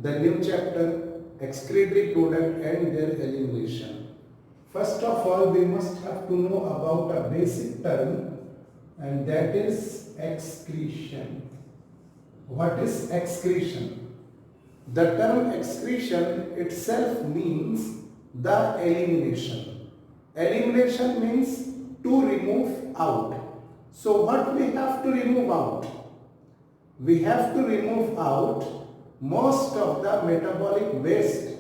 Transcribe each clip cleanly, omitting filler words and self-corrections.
the new chapter, excretory product and their elimination. First of all, we must have to know about a basic term, and that is excretion. What is excretion? The term excretion itself means the elimination. Elimination means to remove out. So what we have to remove out? We have to remove out most of the metabolic waste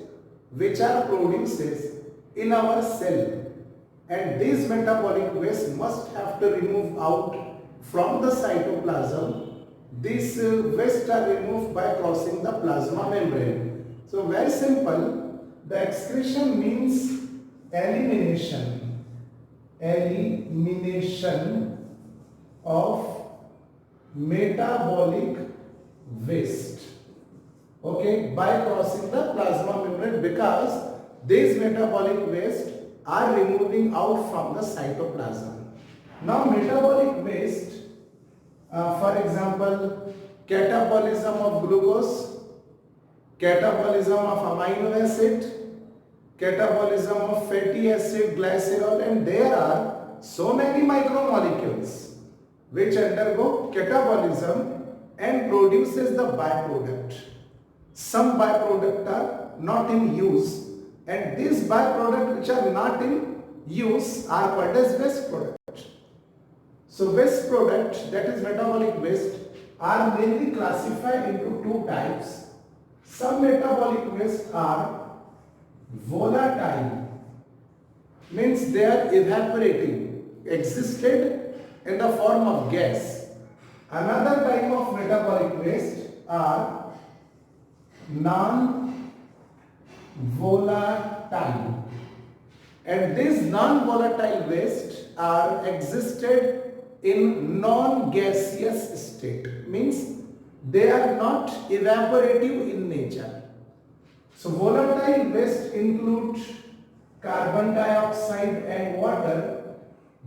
which are produces in our cell, and these metabolic waste must have to remove out from the cytoplasm. These waste are removed by crossing the plasma membrane. So very simple, the excretion means elimination of metabolic waste, okay, by crossing the plasma membrane, because these metabolic waste are removing out from the cytoplasm. Now metabolic waste, for example, catabolism of glucose, catabolism of amino acid, catabolism of fatty acid, glycerol, and there are so many micromolecules which undergo catabolism and produces the byproduct. Some byproduct are not in use, and these byproducts which are not in use are called as waste product. So waste product, that is metabolic waste, are mainly classified into two types. Some metabolic waste are volatile, means they are evaporating, existed in the form of gas. Another type of metabolic waste are non-volatile, and these non-volatile waste are existed in non-gaseous state, means they are not evaporative in nature. So volatile waste include carbon dioxide and water.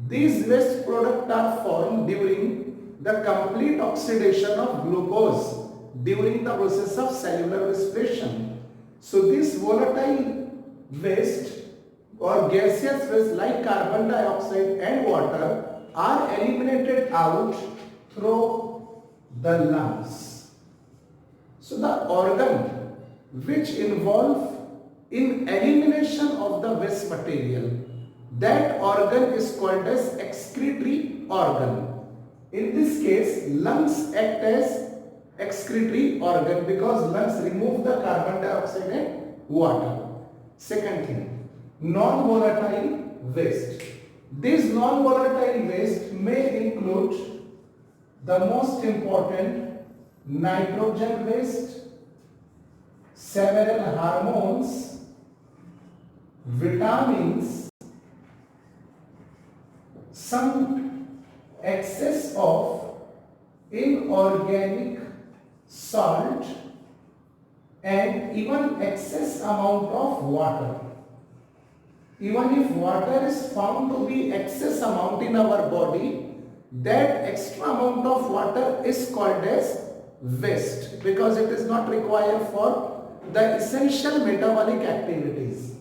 These waste products are formed during the complete oxidation of glucose during the process of cellular respiration. So this volatile waste or gaseous waste like carbon dioxide and water are eliminated out through the lungs. So the organ which involve in elimination of the waste material, that organ is called as excretory organ. In this case, lungs act as excretory organ because lungs remove the carbon dioxide and water. Second thing, non-volatile waste. This non-volatile waste may include the most important nitrogen waste, several hormones, vitamins, some excess of inorganic salt, and even excess amount of water. Even if water is found to be excess amount in our body, that extra amount of water is called as waste because it is not required for the essential metabolic activities.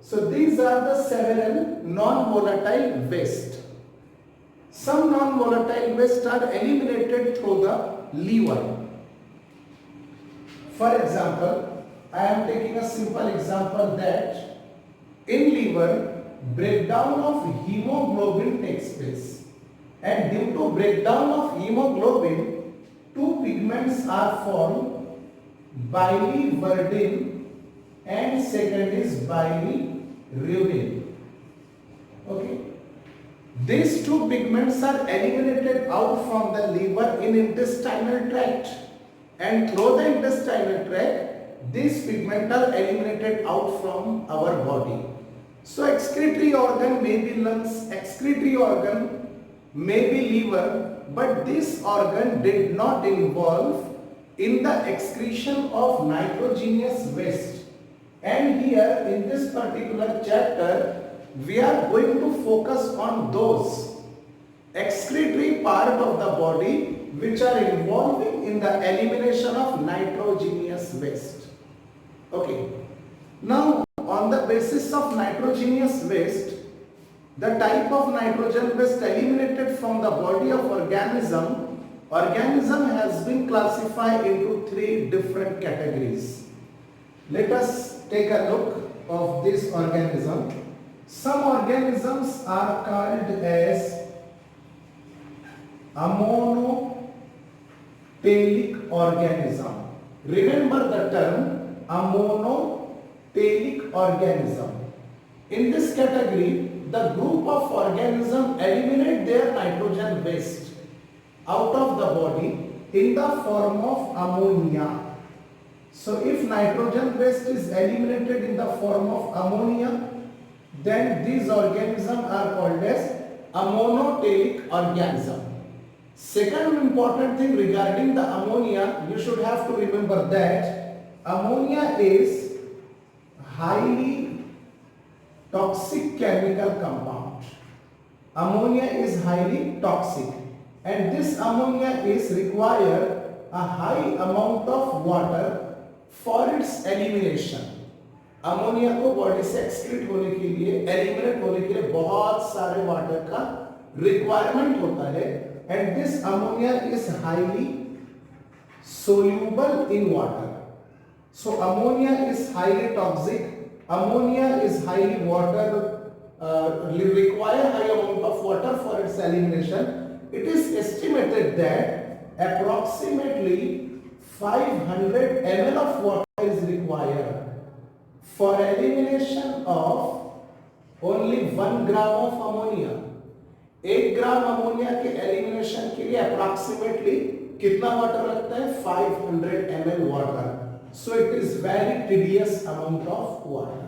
So these are the several non-volatile waste. Some non-volatile waste are eliminated through the liver. For example, I am taking a simple example that in liver, breakdown of hemoglobin takes place, and due to breakdown of hemoglobin, two pigments are formed, biliverdin and second is bilirubin. Okay. These two pigments are eliminated out from the liver in intestinal tract, and through the intestinal tract, these pigments are eliminated out from our body. So excretory organ may be lungs, excretory organ may be liver, but this organ did not involve in the excretion of nitrogenous waste. And here in this particular chapter, we are going to focus on those excretory part of the body which are involving in the elimination of nitrogenous waste. Okay. Now, on the basis of nitrogenous waste, the type of nitrogen waste eliminated from the body of organism has been classified into three different categories. Let us take a look of this organism. Some organisms are called as ammotelic organism. Remember the term ammotelic organism. In this category, the group of organisms eliminate their nitrogen waste out of the body in the form of ammonia. So if nitrogen waste is eliminated in the form of ammonia, then these organisms are called as ammotelic organism. Second important thing regarding the ammonia, you should have to remember that ammonia is highly toxic chemical compound. Ammonia is highly toxic, and this ammonia is require a high amount of water for its elimination. Ammonia को body से excrete होने के लिए, eliminate होने के लिए बहुत सारे वाटर का रिक्वायरमेंट होता है, and this ammonia is highly soluble in water. So ammonia is highly toxic. Ammonia is highly water, require high amount of water for its elimination. It is estimated that approximately 500 ml of water is required for elimination of only 1 gram of ammonia. 1 gram ammonia के elimination के लिए approximately कितना water लगता है? 500 ml water. So it is very tedious amount of water.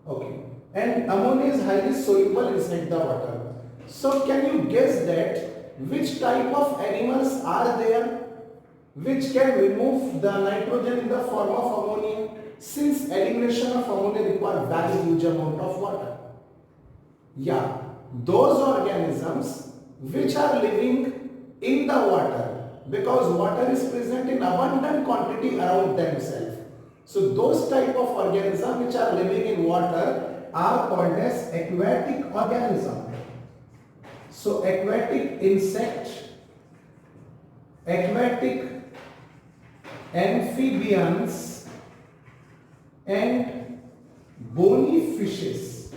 Okay. And ammonia is highly soluble inside the water. So can you guess that which type of animals are there which can remove the nitrogen in the form of ammonia? Since elimination of ammonia requires very huge amount of water. Yeah, those organisms which are living in the water, because water is present in abundant quantity around themselves. So those type of organisms which are living in water are called as aquatic organism. So aquatic insect, aquatic amphibians and bony fishes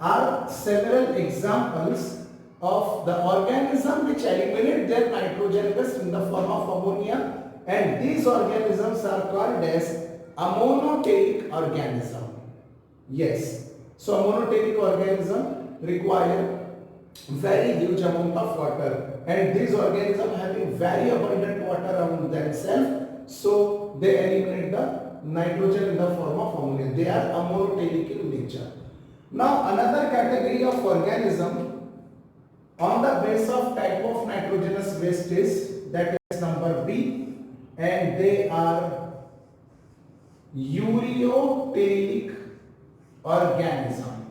are several examples of the organism which eliminate their nitrogen waste in the form of ammonia, and these organisms are called as ammotelic organism. Yes, so ammotelic organism require very huge amount of water, and these organisms having very abundant water around themselves, so they eliminate the nitrogen in the form of ammonia. They are ammotelic in nature. Now another category of organism on the base of type of nitrogenous waste is, that is number B, and they are ureotelic organism.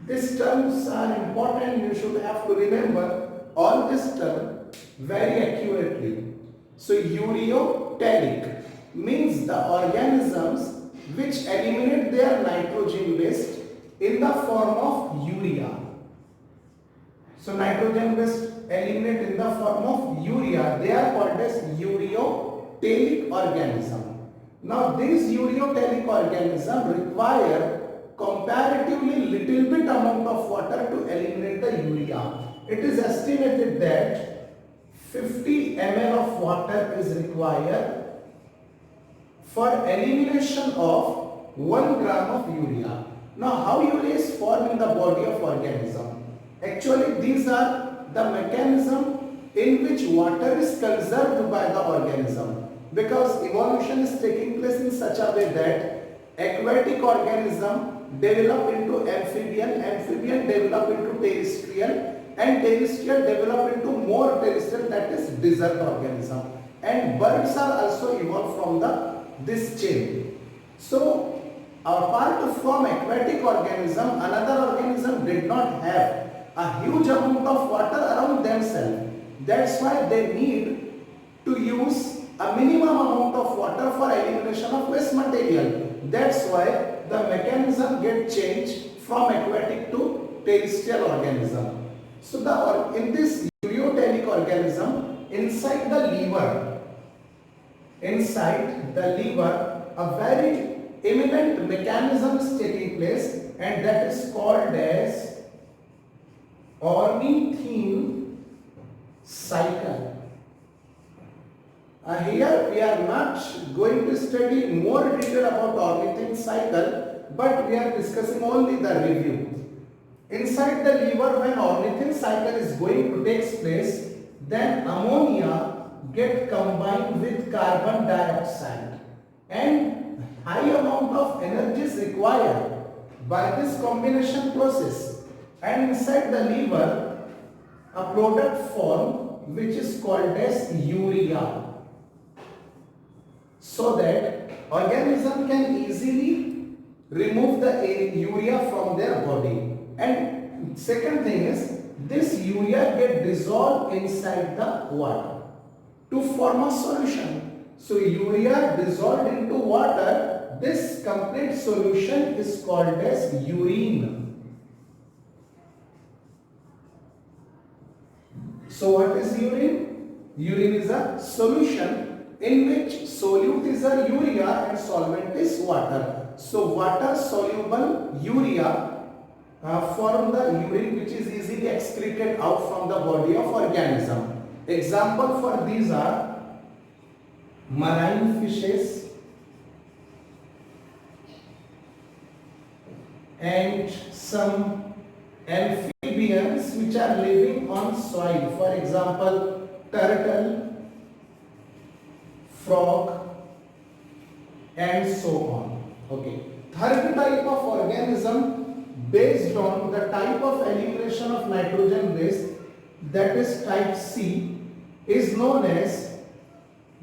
These terms are important. You should have to remember all this term very accurately. So ureotelic means the organisms which eliminate their nitrogen waste in the form of urea. So nitrogen waste eliminate in the form of urea. They are called as ureotelic organism. Now these ureotelic organism require comparatively little bit amount of water to eliminate the urea. It is estimated that 50 ml of water is required for elimination of 1 gram of urea. Now how urea is formed in the body of organism? Actually these are the mechanism in which water is conserved by the organism, because evolution is taking place in such a way that aquatic organism develop into amphibian, amphibian develop into terrestrial, and terrestrial develop into more terrestrial, that is desert organism, and birds are also evolved from this chain. So apart from aquatic organism, another organism did not have a huge amount of water around themselves. That's why they need to use a minimum amount of water for elimination of waste material. That's why the mechanism get changed from aquatic to terrestrial organism. So in this ureotelic organism, inside the liver, a very eminent mechanism is taking place, and that is called as ornithine cycle. Here we are not going to study more detail about ornithine cycle, but we are discussing only the review. Inside the liver, when ornithine cycle is going to take place, then ammonia get combined with carbon dioxide, and high amount of energy is required by this combination process, and inside the liver a product form which is called as urea, so that organism can easily remove the urea from their body. And second thing is, this urea get dissolved inside the water to form a solution. So urea dissolved into water, this complete solution is called as urine. So what is urine? Urine is a solution in which solute is a urea and solvent is water. So water soluble urea form the urine, which is easily excreted out from the body of organism. Example for these are marine fishes and some amphibians which are living on soil. For example, turtle, frog, and so on. Okay. Third type of organism, based on the type of elimination of nitrogen waste, that is type C, is known as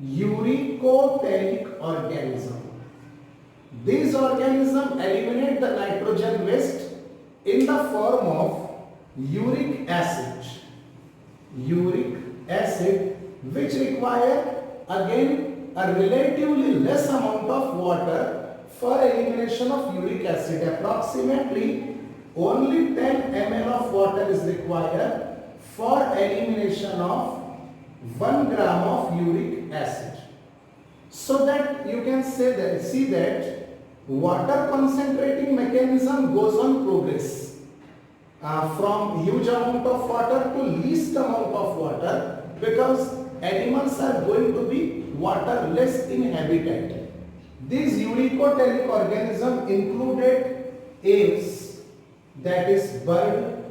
uricotelic organism. These organisms eliminate the nitrogen waste in the form of uric acid. Uric acid, which require again a relatively less amount of water for elimination of uric acid. Approximately only 10 ml of water is required for elimination of 1 gram of uric acid. So that you can see that water concentrating mechanism goes on progress from huge amount of water to least amount of water, because animals are going to be waterless in habitat. These uricotelic organisms included aves, that is bird,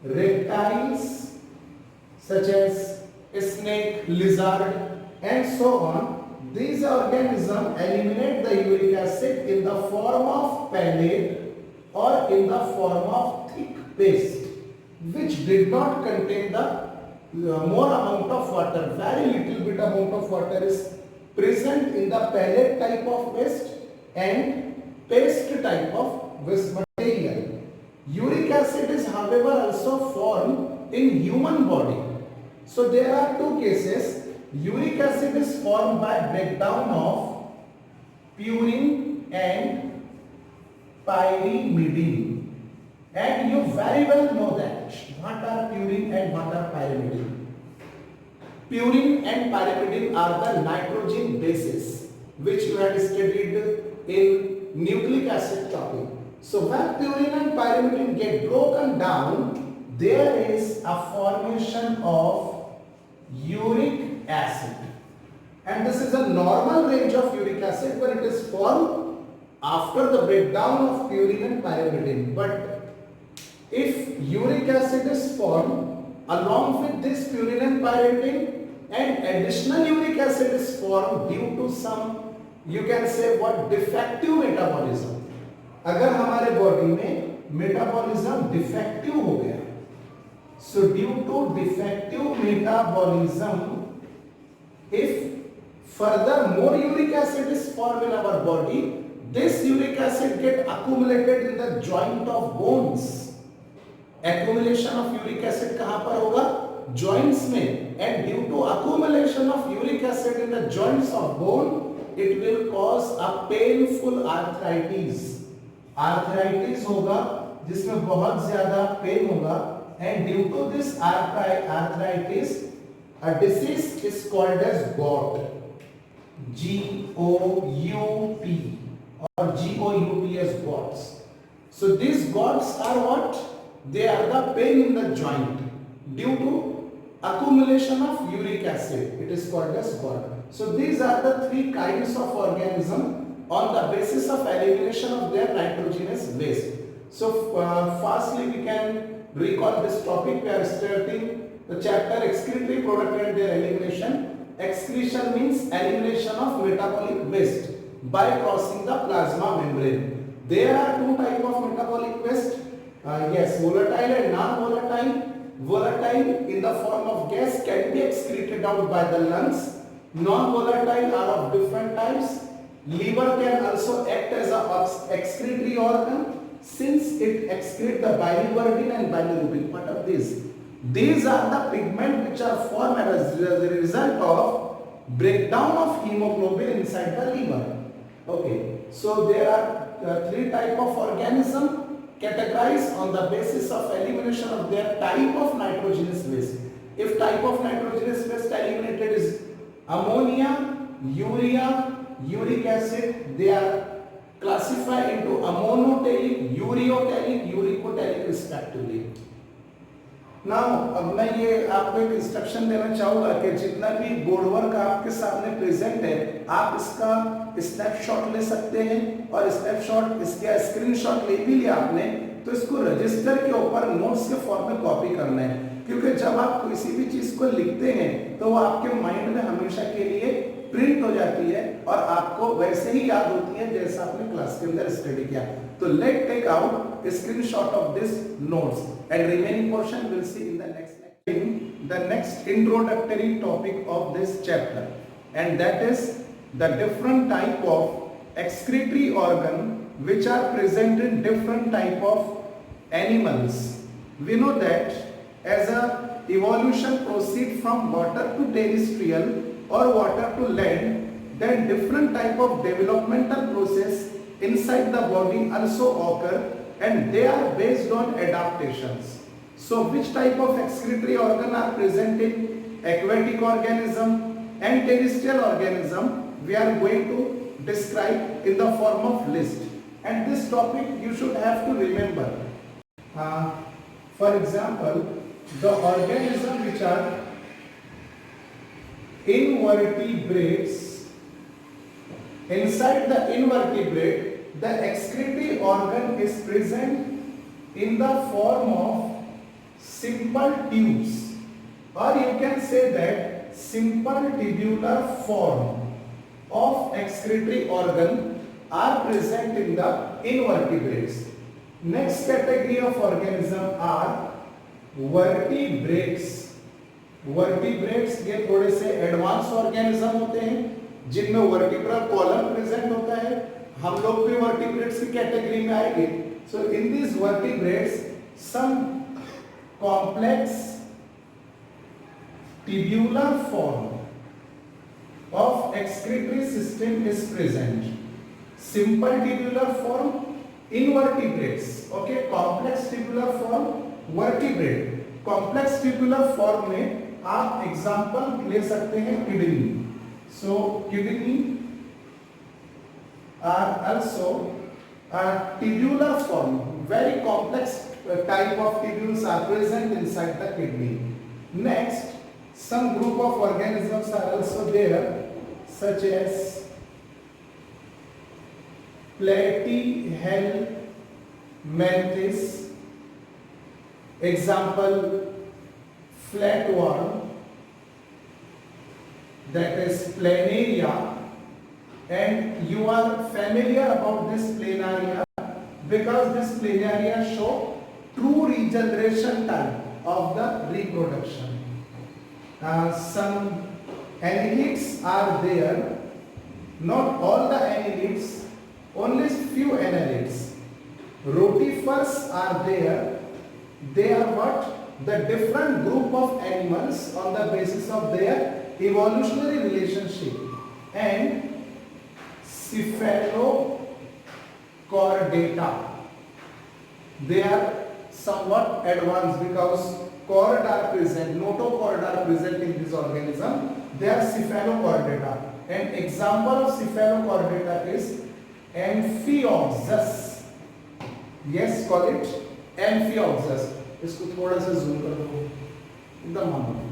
reptiles such as snake, lizard, and so on. These organisms eliminate the uric acid in the form of pellet or in the form of thick paste, which did not contain the more amount of water. Very little bit amount of water is present in the pellet type of waste and paste type of waste material. Uric acid is however also formed in human body. So there are two cases. Uric acid is formed by breakdown of purine and pyrimidine. And you very well know that. What are purine and what are pyrimidine? Purine and pyrimidine are the nitrogen bases which you had studied in nucleic acid topic. So when purine and pyrimidine get broken down, there is a formation of uric acid. And this is a normal range of uric acid, but it is formed after the breakdown of purine and pyrimidine. But if uric acid is formed along with this purine and pyrimidine, and additional uric acid is formed due to some, you can say what, defective metabolism. अगर हमारे body में metabolism defective हो गया, so due to defective metabolism, if further more uric acid is formed in our body, this uric acid get accumulated in the joint of bones. Accumulation of uric acid कहाँ पर होगा? joints में, and due to accumulation of uric acid in the joints of bone, it will cause a painful arthritis. Arthritis होगा जिसमें बहुत ज्यादा pen होगा, and due to this arthritis, a disease is called as gout. G-O-U-T or G-O-U-T as gouts. So these gouts are what? They are the pain in the joint due to accumulation of uric acid. It is called as gout. So these are the three kinds of organism on the basis of elimination of their nitrogenous waste. So fastly we can recall this topic. We are starting the chapter excretory product and their elimination. Excretion means elimination of metabolic waste by crossing the plasma membrane. There are two types of metabolic waste. Yes, volatile and non-volatile. Volatile in the form of gas can be excreted out by the lungs. Non-volatile are of different types. Liver can also act as an excretory organ since it excretes the biliverdin and bilirubin. What are these? These are the pigments which are formed as a result of breakdown of hemoglobin inside the liver. Okay, so there are three types of organism categorized on the basis of elimination of their type of nitrogenous waste. If type of nitrogenous waste eliminated is ammonia, urea, uric acid, they are classified into ammonotelic, ureotelic, uricotelic respectively. Now अब मैं ये आपको एक instruction देना चाहूँगा कि जितना भी बोर्ड वर्क आपके सामने प्रेजेंट है, आप इसका स्नैपशॉट ले सकते हैं और स्नैपशॉट इसका स्क्रीनशॉट ले भी लिया आपने तो इसको रजिस्टर के ऊपर नोट्स के फॉर्म में कॉपी करना है, क्योंकि जब आप किसी भी चीज को लिखते हैं तो वो आपके माइंड में हमेशा के लिए प्रिंट हो जाती है और आपको वैसे ही याद होती है जैसा आपने क्लास के अंदर स्टडी किया. तो let take out screenshot of this notes and remaining portion we'll see in the next lecture. The next introductory topic of this chapter, and that is the different type of excretory organ which are present in different type of animals. We know that as a evolution proceed from water to terrestrial or water to land, then different type of developmental process inside the body also occur, and they are based on adaptations. So which type of excretory organ are present in aquatic organism and terrestrial organism, we are going to describe in the form of list, and this topic you should have to remember. For example, the organism which are invertebrates, inside the invertebrate the excretory organ is present in the form of simple tubes, or you can say that simple tubular form of excretory organ are present in the invertebrates. Next category of organism are vertebrates. Vertebrates ये थोड़े से advance organism होते हैं जिनमें vertebral column present होता है. हम लोग भी वर्टिब्रेट्स की कैटेगरी में आएंगे. So in this vertebrates some complex tubular form of excretory system is present. Simple tubular form invertebrates, okay. Complex tubular form vertebrate. Complex tubular form में आप एग्जाम्पल ले सकते हैं kidney. So kidney are also a tubular form. Very complex type of tubules are present inside the kidney. Next, some group of organisms are also there, such as Platyhelminthes. Example, flatworm, that is planaria, and you are familiar about this planaria because this planaria show true regeneration type of the reproduction. Some annelids are there, not all the annelids, only few annelids. Rotifers are there. They are what? the different group of animals on the basis of their evolutionary relationship, and cephalochordata. They are somewhat advanced because chord are present, notochord are present in this organism. They are cephalochordata. An example of cephalochordata is Amphioxus. Yes, call it Amphioxus. इसको थोड़ा सा zoom कर दो, एकदम मामूली.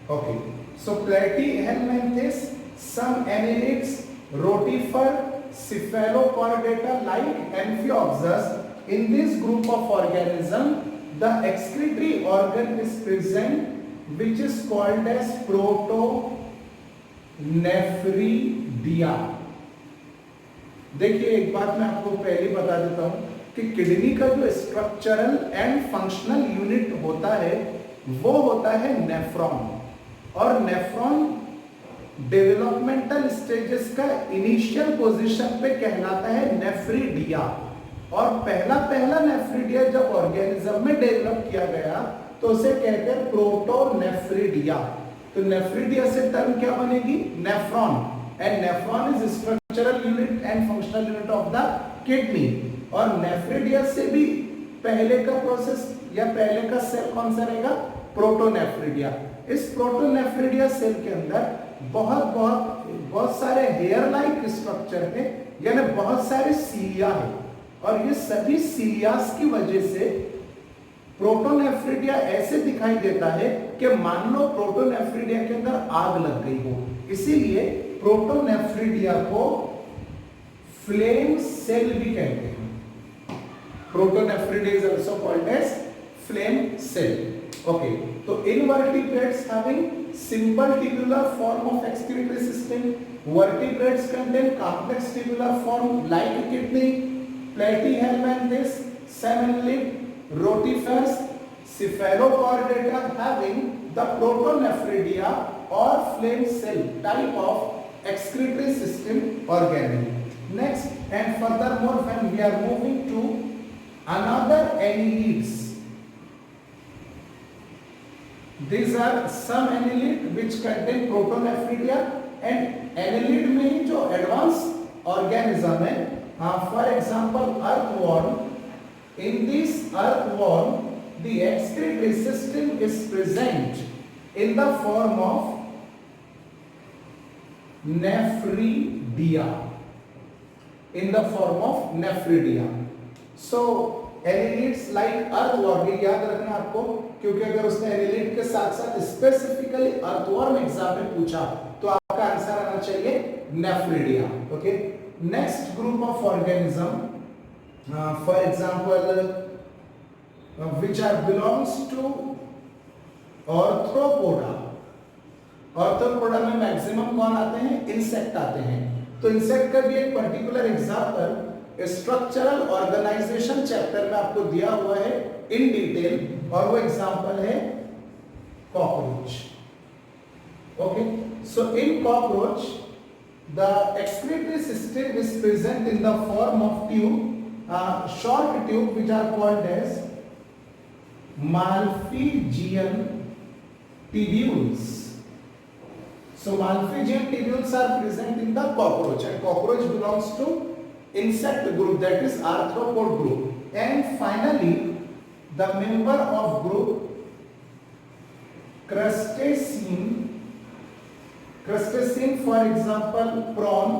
Okay. So Platyhelminthes, some annelids, rotifer, cephalochordata like Amphioxus. In this group of organism, the excretory organ is present, which is called as protonephridia. देखिए एक बात मैं आपको पहले बता देता हूं कि किडनी का जो स्ट्रक्चरल एंड फंक्शनल यूनिट होता है वो होता है नेफ्रॉन, और नेफ्रॉन डेवलपमेंटल स्टेजेस का इनिशियल पोजीशन पे कहलाता है नेफ्रिडिया, और पहला नेफ्रिडिया जब ऑर्गेनिज्म में डेवलप किया गया तो उसे कहते हैं प्रोटोनेफ्रिडिया। तो नेफ्रिडिया से टर्म क्या बनेगी? Nephron, and nephron is structural unit and functional unit of the kidney. और नेफ्रिडिया से भी पहले का प्रोसेस या पहले का सेल कौन सा रहेगा? प्रोटोनेफ्रिडिया। इस प्रोटोनेफ्रिडिया सेल के अंदर बहुत सारे हेयर लाइक स्ट्रक्चर है, यानी बहुत सारे सीलिया है, और ये सभी सीलियास की वजह से प्रोटोनेफ्रिडिया ऐसे दिखाई देता है कि मान लो प्रोटोनेफ्रिडिया के अंदर आग लग गई हो। इसीलिए प्रोटोनेफ्रिडिया को फ्लेम सेल भी कहते हैं। Protonephridia is also called as flame cell. Okay, तो invertebrates having simple tubular form of excretory system, vertebrates contain complex tubular form like kidney, Platyhelminthes, some annelid, rotifers, cephalochordata having the protonephridia or flame cell type of excretory system organelle. Next, and furthermore, when we are moving to another annelids, these are some annelid which contain protonephridia, and annelid में ही जो advance organism है, for example earthworm. In this earthworm, the excretory system is present in the form of nephridia. In the form of nephridia. So annelids like earthworm, ये याद रखना आपको, क्योंकि अगर उसने annelid के साथ साथ स्पेसिफिकली earthworm एग्जाम में पूछा तो आपका आंसर आना चाहिए nephridia. Okay, next group of organism, for example, which are belongs to arthropoda. Arthropoda में मैक्सिमम कौन आते हैं? इंसेक्ट आते हैं। तो इंसेक्ट का भी एक particular example structural organisation chapter में आपको दिया हुआ है इन डिटेल, और वो एग्जांपल है cockroach. Okay, so in cockroach the excretory system is present in the form of tube, short tube which are called as Malpighian tubules. So Malpighian tubules are present in the cockroach, and cockroach belongs to insect group, that is arthropod group. And finally, the member of group crustacean, for example prawn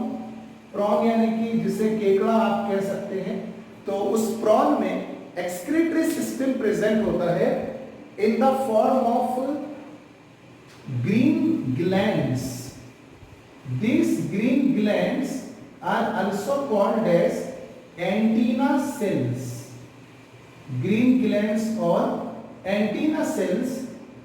यानी कि जिसे केकड़ा आप कह सकते हैं, तो उस प्रॉन में एक्सक्रीटरी सिस्टम प्रेजेंट होता है in the form of green glands. These green glands are also called as antenna cells. Green glands or antenna cells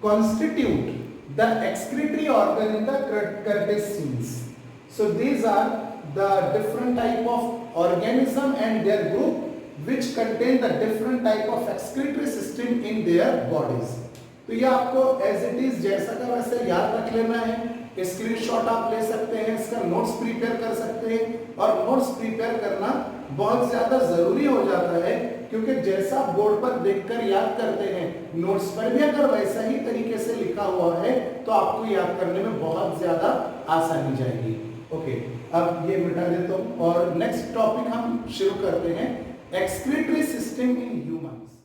constitute the excretory organ in the crustaceans. So these are the different type of organism and their group which contain the different type of excretory system in their bodies. तो ये आपको as it is जैसा का वैसे याद रख लेना है, स्क्रीनशॉट आप ले सकते हैं, इसका नोट्स प्रिपेयर कर सकते हैं। और नोट्स प्रिपेयर करना बहुत ज्यादा जरूरी हो जाता है, क्योंकि जैसा बोर्ड पर देखकर याद करते हैं, नोट्स पर भी अगर वैसा ही तरीके से लिखा हुआ है तो आपको याद करने में बहुत ज्यादा आसानी जाएगी। ओके, अब ये मिटा देता हूं और नेक्स्ट टॉपिक हम शुरू करते हैं, एक्सक्रीटरी सिस्टम इन ह्यूमंस।